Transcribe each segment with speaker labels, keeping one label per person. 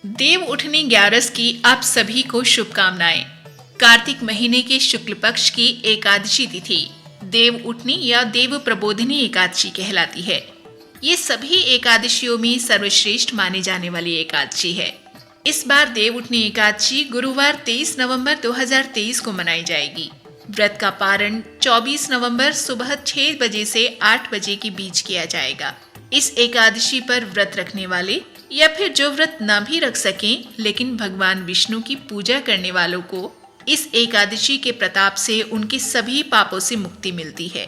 Speaker 1: देव उठनी 11 की आप सभी को शुभकामनाएं। कार्तिक महीने के शुक्ल पक्ष की एकादशी तिथि देव उठनी या देव प्रबोधिनी एकादशी कहलाती है। ये सभी एकादशियों में सर्वश्रेष्ठ माने जाने वाली एकादशी है। इस बार देव उठनी एकादशी गुरुवार 23 नवंबर 2023 को मनाई जाएगी। व्रत का पारण 24 नवंबर सुबह 6 बजे से 8 बजे के बीच किया जाएगा। इस एकादशी पर व्रत रखने वाले या फिर जो व्रत न भी रख सकें लेकिन भगवान विष्णु की पूजा करने वालों को इस एकादशी के प्रताप से उनके सभी पापों से मुक्ति मिलती है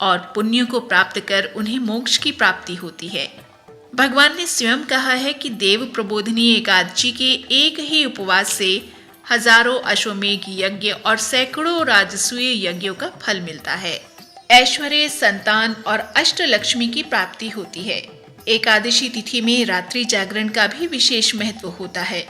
Speaker 1: और पुण्यों को प्राप्त कर उन्हें मोक्ष की प्राप्ति होती है। भगवान ने स्वयं कहा है कि देव प्रबोधिनी एकादशी के एक ही उपवास से हजारों अश्वमेघ यज्ञ और सैकड़ों राजसूय यज्ञों का फल मिलता है। ऐश्वर्य, संतान और अष्टलक्ष्मी की प्राप्ति होती है। एकादशी तिथि में रात्रि जागरण का भी विशेष महत्व होता है।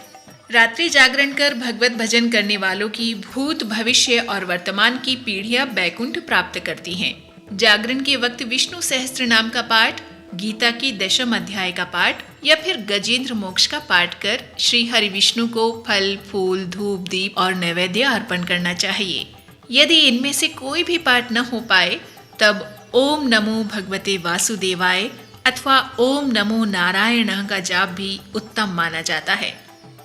Speaker 1: रात्रि जागरण कर भगवत भजन करने वालों की भूत, भविष्य और वर्तमान की पीढ़ियां बैकुंठ प्राप्त करती हैं। जागरण के वक्त विष्णु सहस्त्र नाम का पाठ, गीता के 10वें अध्याय का पाठ या फिर गजेंद्र मोक्ष का पाठ कर श्री हरि विष्णु को फल, फूल, धूप, दीप और नैवेद्य अर्पण करना चाहिए। यदि इनमें से कोई भी पाठ न हो पाए तब ओम नमो भगवते वासुदेवाय अथवा ओम नमो नारायण का जाप भी उत्तम माना जाता है।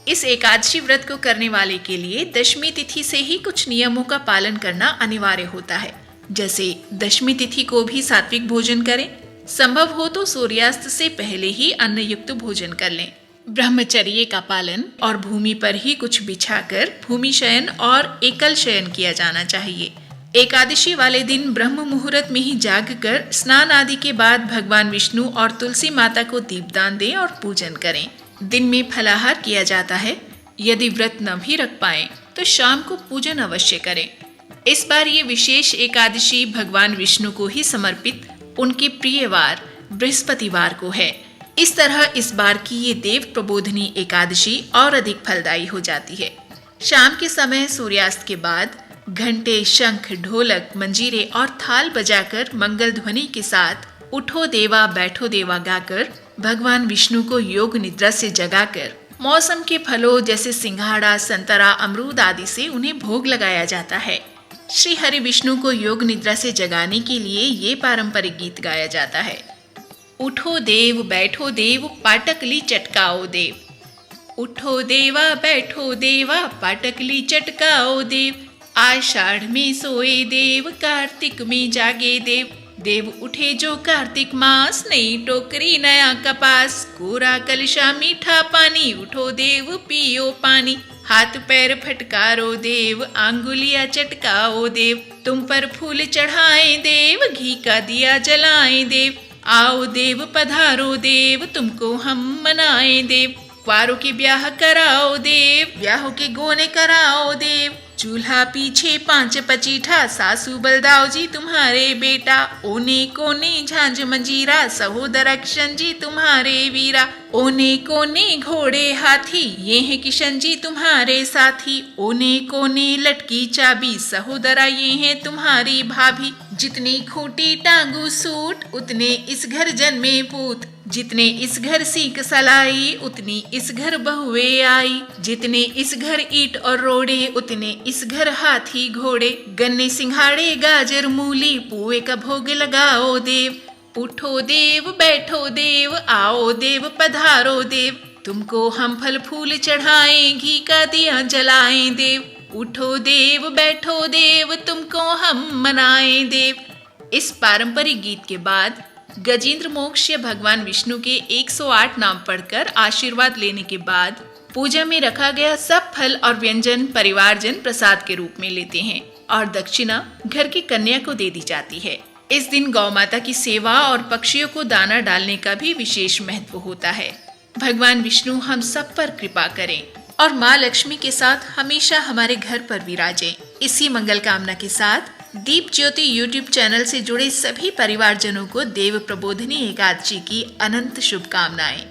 Speaker 1: इस एकादशी व्रत को करने वाले के लिए दशमी तिथि से ही कुछ नियमों का पालन करना अनिवार्य होता है। जैसे दशमी तिथि को भी सात्विक भोजन करें, संभव हो तो सूर्यास्त से पहले ही अन्न युक्त भोजन कर लें। ब्रह्मचर्य का पालन और भूमि पर ही कुछ बिछाकर भूमि शयन और एकल शयन किया जाना चाहिए। एकादशी वाले दिन ब्रह्म मुहूर्त में ही जागकर स्नान आदि के बाद भगवान विष्णु और तुलसी माता को दीपदान दें और पूजन करें। दिन में फलाहार किया जाता है। यदि व्रत न भी रख पाए तो शाम को पूजन अवश्य करें। इस बार ये विशेष एकादशी भगवान विष्णु को ही समर्पित उनके प्रिय वार बृहस्पतिवार को है। इस तरह इस बार की ये देव प्रबोधिनी एकादशी और अधिक फलदायी हो जाती है। शाम के समय सूर्यास्त के बाद घंटे, शंख, ढोलक, मंजीरे और थाल बजाकर मंगल ध्वनि के साथ उठो देवा बैठो देवा गाकर भगवान विष्णु को योग निद्रा से जगाकर मौसम के फलों जैसे सिंघाड़ा, संतरा, अमरूद आदि से उन्हें भोग लगाया जाता है। श्री हरि विष्णु को योग निद्रा से जगाने के लिए ये पारंपरिक गीत गाया जाता है। उठो देव बैठो देव पाटकली चटकाओ देव। उठो देवा बैठो देवा पाटकली चटकाओ देव। आषाढ़ में सोए देव कार्तिक में जागे देव। देव उठे जो कार्तिक मास, नई टोकरी नया कपास। कोरा कलशा मीठा पानी, उठो देव पियो पानी। हाथ पैर फटकारो देव, आंगुलियां चटकाओ देव। तुम पर फूल चढ़ाएं देव, घी का दिया जलाएं देव। आओ देव पधारो देव, तुमको हम मनाएं देव। वारों के ब्याह कराओ देव, ब्याहों के गोने कराओ देव। चूल्हा पीछे 5 पचीठा, सासू बलदाव जी तुम्हारे बेटा। ओने कोने झांझ मंजीरा, सहोदर अक्षन जी तुम्हारे वीरा। ओने कोने घोड़े हाथी, ये हैं किशन जी तुम्हारे साथी। ओने कोने लटकी चाबी, सहोदरा ये हैं तुम्हारी भाभी। जितनी खूंटी टांगू सूट, उतने इस घर जन्मे पूत। जितने इस घर सीक सलाई, उतनी इस घर बहुए आई। जितने इस घर ईट और रोड़े, उतने इस घर हाथी घोड़े। गन्ने सिंघाड़े गाजर मूली, पुए का भोग लगाओ देव। उठो देव बैठो देव, आओ देव पधारो देव। तुमको हम फल फूल चढ़ाएं, घी का दिया जलाएं देव। उठो देव बैठो देव, तुमको हम मनाएं देव। इस पारंपरिक गीत के बाद गजेंद्र मोक्ष या भगवान विष्णु के 108 नाम पढ़कर आशीर्वाद लेने के बाद पूजा में रखा गया सब फल और व्यंजन परिवारजन प्रसाद के रूप में लेते हैं और दक्षिणा घर की कन्या को दे दी जाती है। इस दिन गौ माता की सेवा और पक्षियों को दाना डालने का भी विशेष महत्व होता है। भगवान विष्णु हम सब पर कृपा करें और माँ लक्ष्मी के साथ हमेशा हमारे घर पर विराजें। इसी मंगल कामना के साथ दीप ज्योति यूट्यूब चैनल से जुड़े सभी परिवारजनों को देव प्रबोधिनी एकादशी की अनंत शुभकामनाएं।